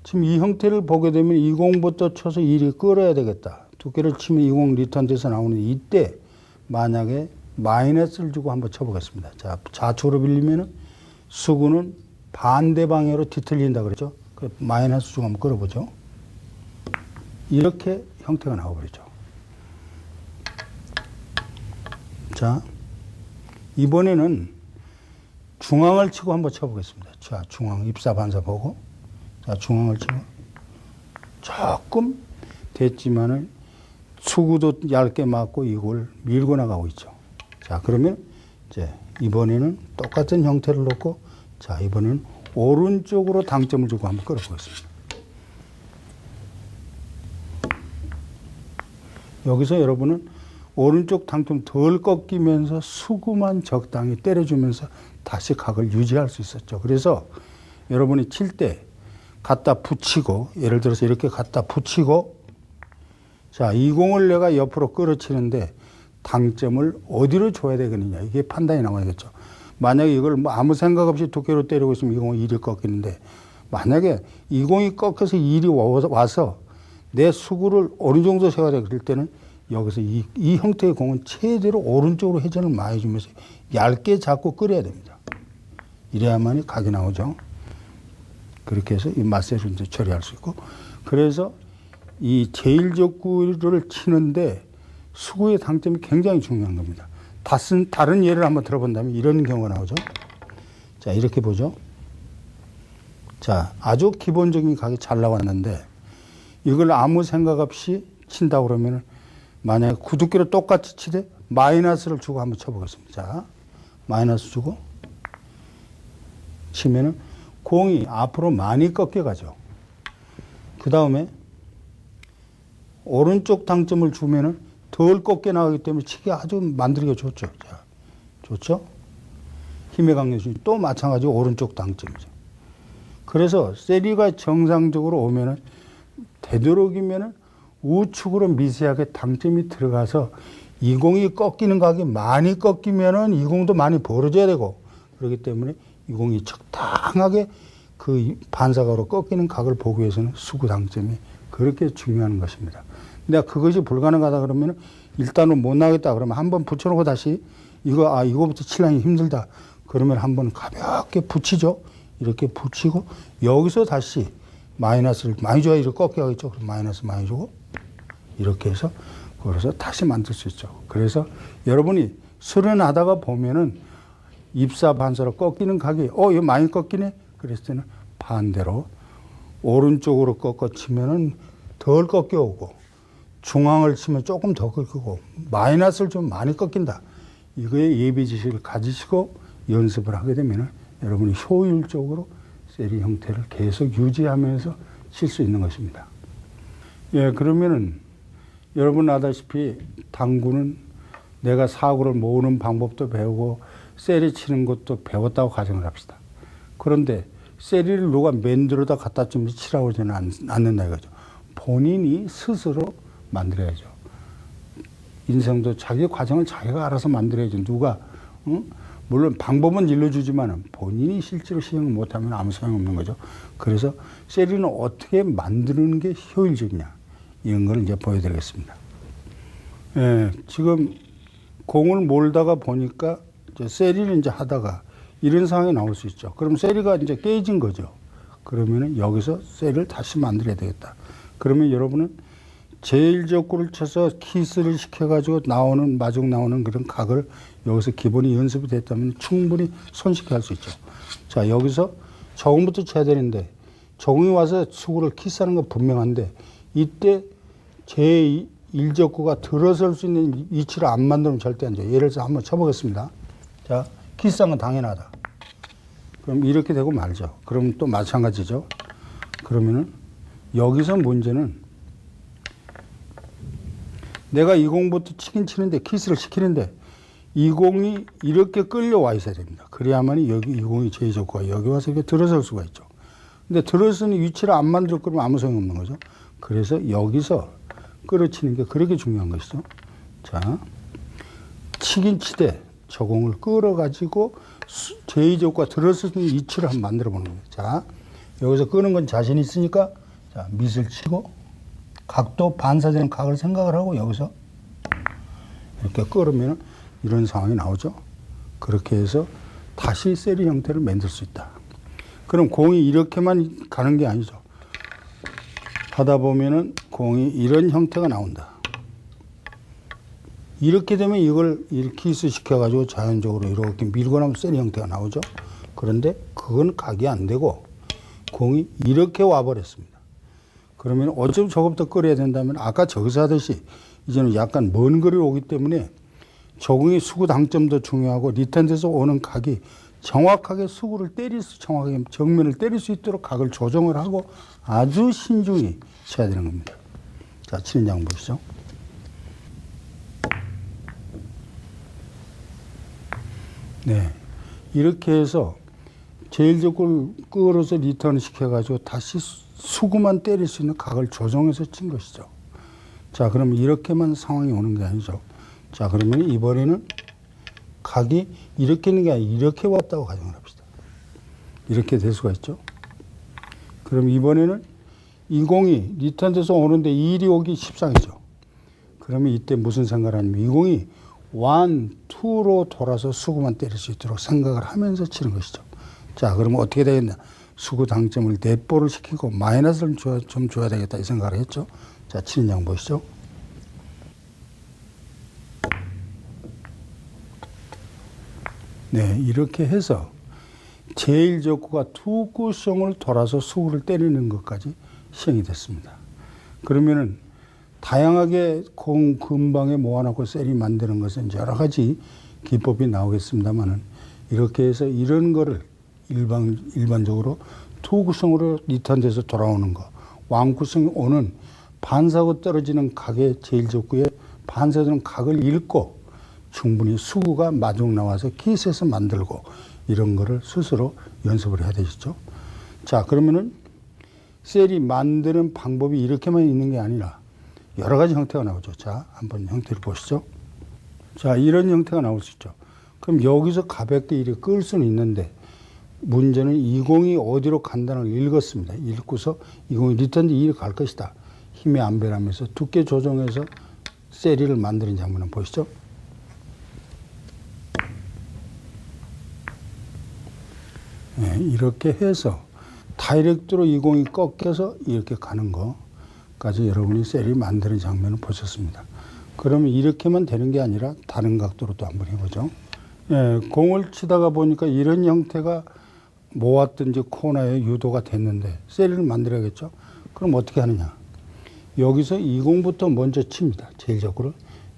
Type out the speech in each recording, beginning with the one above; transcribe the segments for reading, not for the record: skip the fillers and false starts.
지금 이 형태를 보게 되면 20부터 쳐서 1이 끌어야 되겠다. 두께를 치면 20 리턴 돼서 나오는데 이때 만약에 마이너스를 주고 한번 쳐보겠습니다. 자, 좌측으로 빌리면은 수구는 반대 방향으로 뒤틀린다 그랬죠. 마이너스 주고 한번 끌어보죠. 이렇게 형태가 나와버리죠. 자, 이번에는 중앙을 치고 한번 쳐보겠습니다. 자, 중앙 입사 반사 보고, 자, 중앙을 치고 조금 됐지만은 수구도 얇게 맞고 이걸 밀고 나가고 있죠. 자, 그러면 이제 이번에는 똑같은 형태를 놓고, 자, 이번에는 오른쪽으로 당점을 주고 한번 끌어보겠습니다. 여기서 여러분은 오른쪽 당점 덜 꺾이면서 수구만 적당히 때려주면서 다시 각을 유지할 수 있었죠. 그래서 여러분이 칠 때 갖다 붙이고, 예를 들어서 이렇게 갖다 붙이고, 자, 이 공을 내가 옆으로 끌어치는데 당점을 어디로 줘야 되겠느냐. 이게 판단이 나와야겠죠. 만약에 이걸 뭐 아무 생각 없이 두께로 때리고 있으면 이 공은 1이 꺾이는데, 만약에 이 공이 꺾여서 1이 와서 내 수구를 어느 정도 세워야 될 때는 여기서 이 형태의 공은 최대로 오른쪽으로 회전을 많이 주면서 얇게 잡고 끓여야 됩니다. 이래야만이 각이 나오죠. 그렇게 해서 이 맛세를 이제 처리할 수 있고, 그래서 이 제1족구를 치는데 수구의 당점이 굉장히 중요한 겁니다. 다른 예를 한번 들어본다면 이런 경우가 나오죠. 자, 이렇게 보죠. 자, 아주 기본적인 각이 잘 나왔는데 이걸 아무 생각 없이 친다 그러면은 만약에 구두께로 똑같이 치되 마이너스를 주고 한번 쳐보겠습니다. 자, 마이너스 주고 치면은 공이 앞으로 많이 꺾여가죠. 그 다음에 오른쪽 당점을 주면은 덜 꺾여 나가기 때문에 치기 아주 만들기가 좋죠. 자, 좋죠? 힘의 강력이 또 마찬가지로 오른쪽 당점이죠. 그래서 세리가 정상적으로 오면은 되도록이면은 우측으로 미세하게 당점이 들어가서 이 공이 꺾이는 각이 많이 꺾이면은 이 공도 많이 벌어져야 되고, 그렇기 때문에 이 공이 적당하게 그 반사각으로 꺾이는 각을 보기 위해서는 수구 당점이 그렇게 중요한 것입니다. 내가 그것이 불가능하다 그러면 일단은 못 나겠다 그러면 한번 붙여놓고 다시 이거부터 칠하기 힘들다 그러면 한번 가볍게 붙이죠. 이렇게 붙이고 여기서 다시 마이너스를 많이 줘야 이렇게 꺾여가겠죠. 그럼 마이너스 많이 주고 이렇게 해서 그래서 다시 만들 수 있죠. 그래서 여러분이 수련하다가 보면은 입사 반사로 꺾이는 각이 이거 많이 꺾이네. 그랬을 때는 반대로 오른쪽으로 꺾어 치면은 덜 꺾여오고 중앙을 치면 조금 더 꺾이고 마이너스를 좀 많이 꺾인다. 이거에 예비 지식을 가지시고 연습을 하게 되면은 여러분이 효율적으로 세리 형태를 계속 유지하면서 칠 수 있는 것입니다. 예, 그러면은 여러분 아다시피 당구는 내가 사구를 모으는 방법도 배우고 세리 치는 것도 배웠다고 가정을 합시다. 그런데 세리를 누가 맨들어다 갖다 좀 치라고 저는 않는다 이거죠. 본인이 스스로 만들어야죠. 인생도 자기 과정을 자기가 알아서 만들어야죠. 누가 물론 방법은 일러주지만 본인이 실제로 시행을 못하면 아무 소용없는 거죠. 그래서 세리는 어떻게 만드는 게 효율적이냐 이런 걸 이제 보여드리겠습니다. 예, 지금 공을 몰다가 보니까 이제 세리를 이제 하다가 이런 상황이 나올 수 있죠. 그럼 세리가 이제 깨진 거죠. 그러면은 여기서 세리를 다시 만들어야 되겠다. 그러면 여러분은 제1족구를 쳐서 키스를 시켜가지고 마중 나오는 그런 각을 여기서 기본이 연습이 됐다면 충분히 손쉽게 할 수 있죠. 자, 여기서 저공부터 쳐야 되는데 저공이 와서 수구를 키스하는 건 분명한데 이때 제1족구가 들어설 수 있는 위치를 안 만들면 절대 안 돼요. 예를 들어서 한번 쳐보겠습니다. 자, 키스한 건 당연하다. 그럼 이렇게 되고 말죠. 그럼 또 마찬가지죠. 그러면은 여기서 문제는 내가 이 공부터 치긴 치는데 키스를 시키는데 이 공이 이렇게 끌려와 있어야 됩니다. 그래야만이 여기 이 공이 제2족구가 여기 와서 이렇게 들어설 수가 있죠. 근데 들어서는 위치를 안 만들어 그러면 아무 소용이 없는 거죠. 그래서 여기서 끌어치는 게 그렇게 중요한 것이죠. 자, 치긴 치되 저 공을 끌어가지고 제2족구가 들어서는 위치를 한번 만들어 보는 거예요. 자, 여기서 끄는 건 자신 있으니까 자, 밑을 치고 각도 반사되는 각을 생각을 하고 여기서 이렇게 끌으면 이런 상황이 나오죠. 그렇게 해서 다시 세리 형태를 만들 수 있다. 그럼 공이 이렇게만 가는 게 아니죠. 하다 보면은 공이 이런 형태가 나온다. 이렇게 되면 이걸 이렇게 시켜가지고 자연적으로 이렇게 밀고 나면 세리 형태가 나오죠. 그런데 그건 각이 안 되고 공이 이렇게 와버렸습니다. 그러면 어차피 저것부터 끌어야 된다면 아까 저기서 하듯이 이제는 약간 먼 거리로 오기 때문에 저공이 수구 당점도 중요하고 리턴돼서 오는 각이 정확하게 수구를 정확하게 정면을 때릴 수 있도록 각을 조정을 하고 아주 신중히 쳐야 되는 겁니다. 자, 치는 양 보시죠. 네. 이렇게 해서 제일 적골 끌어서 리턴을 시켜가지고 다시 수구만 때릴 수 있는 각을 조정해서 친 것이죠. 자, 그럼 이렇게만 상황이 오는 게 아니죠. 자, 그러면 이번에는 각이 이렇게 있는 게 아니라 이렇게 왔다고 가정을 합시다. 이렇게 될 수가 있죠. 그럼 이번에는 이 공이 리턴돼서 오는데 이 일이 오기 십상이죠. 그러면 이때 무슨 생각을 하냐면 이 공이 1, 2로 돌아서 수구만 때릴 수 있도록 생각을 하면서 치는 것이죠. 자, 그러면 어떻게 되겠냐. 수구 당점을 넷볼을 시키고 마이너스를 좀 줘야 되겠다 이 생각을 했죠. 자, 치는 양 보시죠. 네, 이렇게 해서 제일 적구가 두 쿠션을 돌아서 수구를 때리는 것까지 시행이 됐습니다. 그러면은 다양하게 공 근방에 모아놓고 셀이 만드는 것은 여러 가지 기법이 나오겠습니다만은 이렇게 해서 이런 거를 일반적으로 투 구성으로 리턴돼서 돌아오는 거, 왕 구성이 오는 반사고 떨어지는 각의 제일 적구에 반사되는 각을 읽고 충분히 수구가 마중 나와서 키스해서 만들고 이런 거를 스스로 연습을 해야 되겠죠. 자, 그러면은 셀이 만드는 방법이 이렇게만 있는 게 아니라 여러 가지 형태가 나오죠. 자, 한번 형태를 보시죠. 자, 이런 형태가 나올 수 있죠. 그럼 여기서 가볍게 이렇게 끌 수는 있는데 문제는 이 공이 어디로 간다는 걸 읽었습니다. 읽고서 이 공이 리턴 이리 갈 것이다. 힘의 안배라면서 두께 조정해서 세리를 만드는 장면 한번 보시죠. 네, 이렇게 해서 다이렉트로 이 공이 꺾여서 이렇게 가는 거까지 여러분이 세리 만드는 장면을 보셨습니다. 그러면 이렇게만 되는 게 아니라 다른 각도로 또 한번 해보죠. 네, 공을 치다가 보니까 이런 형태가 모았든지 코너에 유도가 됐는데 세리를 만들어야겠죠. 그럼 어떻게 하느냐. 여기서 이 공부터 먼저 칩니다. 제일 적구를.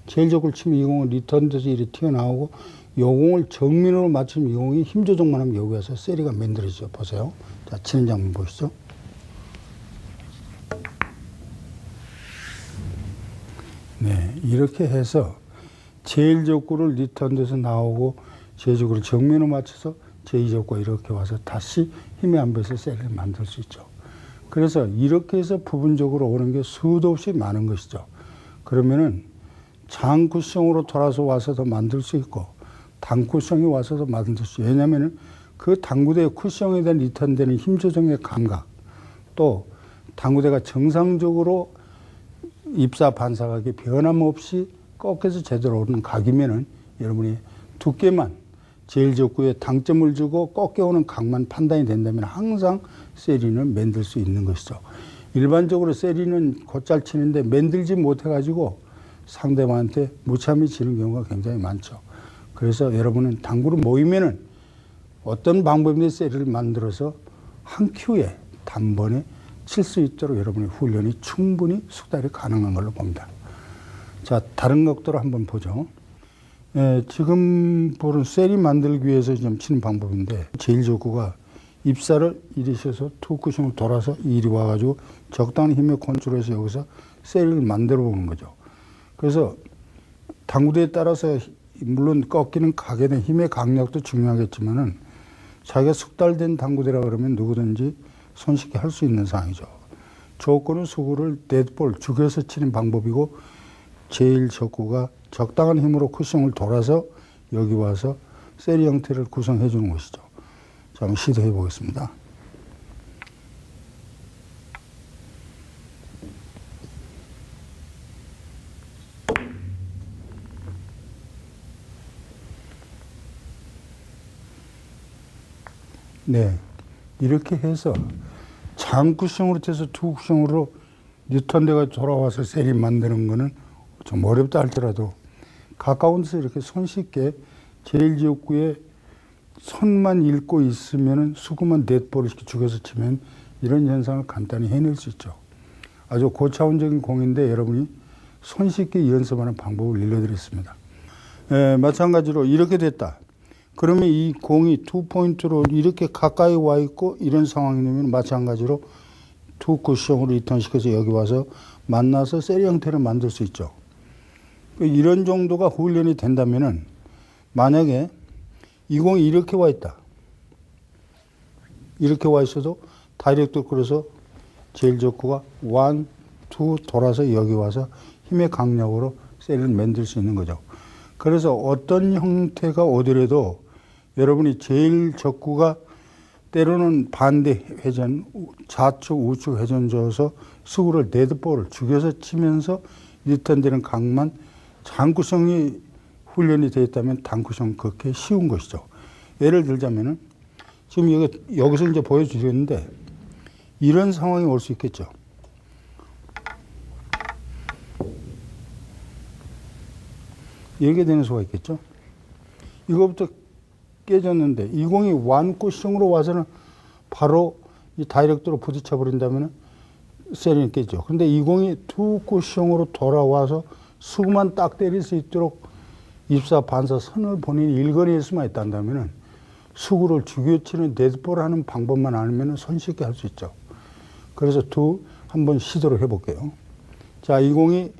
제일 적구를 치면 이 공은 리턴돼서 이렇게 튀어나오고 이 공을 정면으로 맞추면 이 공이 힘 조정만 하면 여기 와서 세리가 만들어지죠. 보세요. 자, 치는 장면 보시죠. 네, 이렇게 해서 제일 적구를 리턴돼서 나오고 제일 적구를 정면으로 맞춰서 제2 적구가 이렇게 와서 다시 힘의 안배에서 세리를 만들 수 있죠. 그래서 이렇게 해서 부분적으로 오는 게 수도 없이 많은 것이죠. 그러면은 장쿠성으로 돌아서 와서도 만들 수 있고 단쿠성이 와서도 만들 수 있어요. 왜냐면은 그 당구대의 쿠션에 대한 리턴되는 힘 조정의 감각, 또 당구대가 정상적으로 입사 반사각이 변함없이 꺾여서 제대로 오는 각이면은 여러분이 두께만 제일 적구에 당점을 주고 꺾여오는 각만 판단이 된다면 항상 세리는 만들 수 있는 것이죠. 일반적으로 세리는 곧잘 치는데 만들지 못해가지고 상대방한테 무참히 지는 경우가 굉장히 많죠. 그래서 여러분은 당구를 모이면은 어떤 방법인지 세리를 만들어서 한 큐에 단번에 칠 수 있도록 여러분의 훈련이 충분히 숙달이 가능한 걸로 봅니다. 자, 다른 각도로 한번 보죠. 예, 지금 보는 세리 만들기 위해서 좀 치는 방법인데 제일 적구가 입사를 이리 셔서 투쿠션을 돌아서 이리 와가지고 적당한 힘에 컨트롤해서 여기서 세리를 만들어 보는 거죠. 그래서 당구대에 따라서 물론 꺾이는 각에 대한 힘의 강력도 중요하겠지만은 자기가 숙달된 당구대라 그러면 누구든지 손쉽게 할 수 있는 상황이죠. 조건은 수구를 넷볼 죽여서 치는 방법이고 제일 적구가 적당한 힘으로 쿠션을 돌아서 여기 와서 세리 형태를 구성해 주는 것이죠. 자, 한번 시도해 보겠습니다. 네. 이렇게 해서 장쿠션으로 돼서 투쿠션으로 뉴턴대가 돌아와서 세리 만드는 거는 좀 어렵다 할지라도 가까운 데서 이렇게 손쉽게 제1지역구에 선만 읽고 있으면은 수구만 넷볼을 이렇게 죽여서 치면 이런 현상을 간단히 해낼 수 있죠. 아주 고차원적인 공인데 여러분이 손쉽게 연습하는 방법을 알려드렸습니다. 마찬가지로 이렇게 됐다. 그러면 이 공이 투포인트로 이렇게 가까이 와 있고 이런 상황이 되면 마찬가지로 투쿠션으로 리턴시켜서 여기 와서 만나서 세리 형태를 만들 수 있죠. 이런 정도가 훈련이 된다면은 만약에 이 공이 이렇게 와 있다. 이렇게 와 있어도 다이렉트 끌어서 제일 적구가 1, 2 돌아서 여기 와서 힘의 강력으로 세리를 만들 수 있는 거죠. 그래서 어떤 형태가 오더라도 여러분이 제일 적구가 때로는 반대 회전, 좌측, 우측 회전 줘서 수구를 네드볼을 죽여서 치면서 리턴되는 각만 장구성이 훈련이 되어 있다면 단구성 그렇게 쉬운 것이죠. 예를 들자면은 지금 여기서 이제 보여주셨는데 이런 상황이 올 수 있겠죠. 이렇게 되는 수가 있겠죠. 이거부터 깨졌는데 이 공이 완쿠션으로 와서는 바로 이 다이렉트로 부딪혀 버린다면 세리는 깨죠. 근데 이 공이 투쿠션으로 돌아와서 수구만 딱 때릴 수 있도록 입사 반사 선을 본인이 일거리에 수만 있다면 수구를 죽여치는 데드볼 하는 방법만 알면 손쉽게 할 수 있죠. 그래서 한번 시도를 해볼게요. 자, 이 공이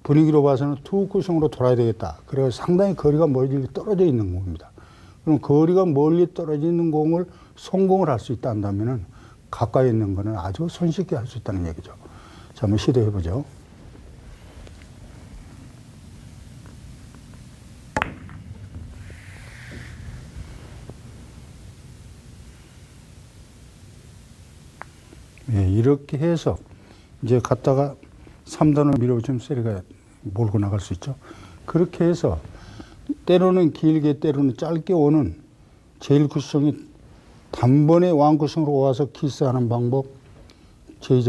분위기로 봐서는 투쿠션으로 돌아야 되겠다. 그래서 상당히 거리가 멀리 떨어져 있는 공입니다. 그럼 거리가 멀리 떨어져 있는 공을 성공을 할 수 있다 한다면 가까이 있는 거는 아주 손쉽게 할 수 있다는 얘기죠. 자, 한번 시도해보죠. 예, 이렇게 해서 이제 갔다가 3단을 밀어붙이면 세리가 몰고 나갈 수 있죠. 그렇게 해서 때로는 길게 때로는 짧게 오는 제일 쿠션이 단번에 완쿠션으로 와서 키스하는 방법, 제일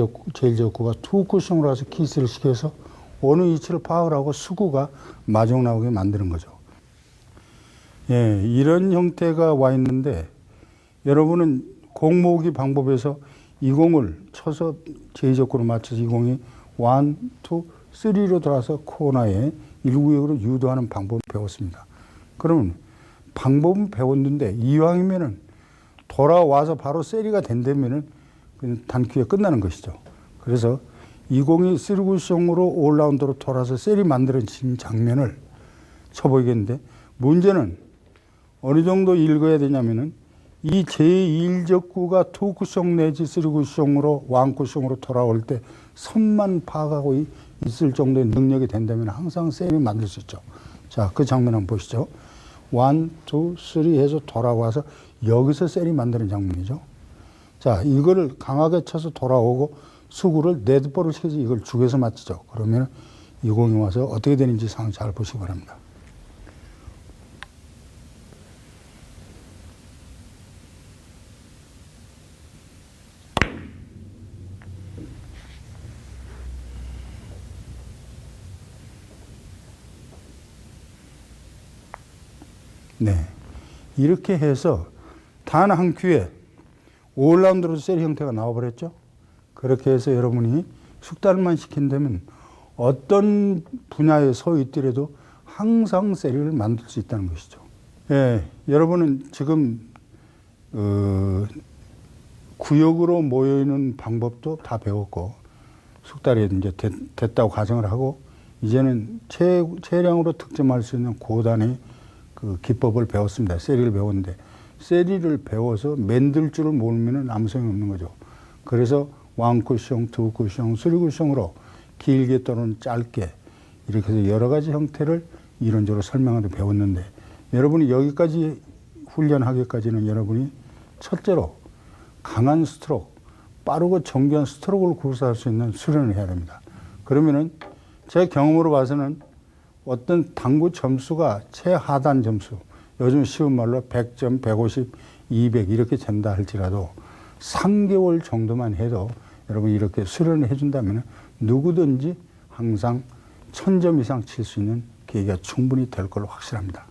적구가 투 쿠션으로 와서 키스를 시켜서 어느 위치를 파악을 하고 수구가 마중 나오게 만드는 거죠. 예, 이런 형태가 와 있는데 여러분은 공 모으기 방법에서 이 공을 쳐서 제2적구로 맞춰서 이 공이 1, 2, 3로 돌아서 코너에 1구역으로 유도하는 방법을 배웠습니다. 그러면 방법은 배웠는데 이왕이면은 돌아와서 바로 세리가 된다면은 단큐에 끝나는 것이죠. 그래서 이 공이 3구성으로 올라운드로 돌아서 세리 만들어진 장면을 쳐보이겠는데 문제는 어느 정도 읽어야 되냐면은 이 제1적구가 2구성 내지 3구성으로 1구성으로 돌아올 때 선만 파악하고 있을 정도의 능력이 된다면 항상 세리 만들 수 있죠. 자, 그 장면 한번 보시죠. 1, 2, 3 해서 돌아와서 여기서 세리 만드는 장면이죠. 자, 이거를 강하게 쳐서 돌아오고 수구를 네드볼을 시켜서 이걸 죽여서 맞히죠. 그러면 이 공이 와서 어떻게 되는지 상황 잘 보시기 바랍니다. 네. 이렇게 해서 단 한 큐에 5라운드로 세리 형태가 나와버렸죠. 그렇게 해서 여러분이 숙달만 시킨다면 어떤 분야에 서 있더라도 항상 세리를 만들 수 있다는 것이죠. 예, 여러분은 지금 구역으로 모여있는 방법도 다 배웠고 숙달이 이제 됐다고 가정을 하고 이제는 체량으로 득점할 수 있는 고단의 그 기법을 배웠습니다. 세리를 배웠는데 세리를 배워서 만들 줄을 모르면 아무 소용이 없는 거죠. 그래서 1쿠션, 2쿠션, 3쿠션으로 길게 또는 짧게 이렇게 해서 여러 가지 형태를 이론적으로 설명하듯 배웠는데 여러분이 여기까지 훈련하기까지는 여러분이 첫째로 강한 스트로크, 빠르고 정교한 스트로크를 구사할 수 있는 수련을 해야 됩니다. 그러면은 제 경험으로 봐서는 어떤 당구 점수가 최하단 점수, 요즘 쉬운 말로 100점, 150, 200 이렇게 된다 할지라도 3개월 정도만 해도 여러분 이렇게 수련을 해준다면 누구든지 항상 1000점 이상 칠 수 있는 계기가 충분히 될 걸로 확실합니다.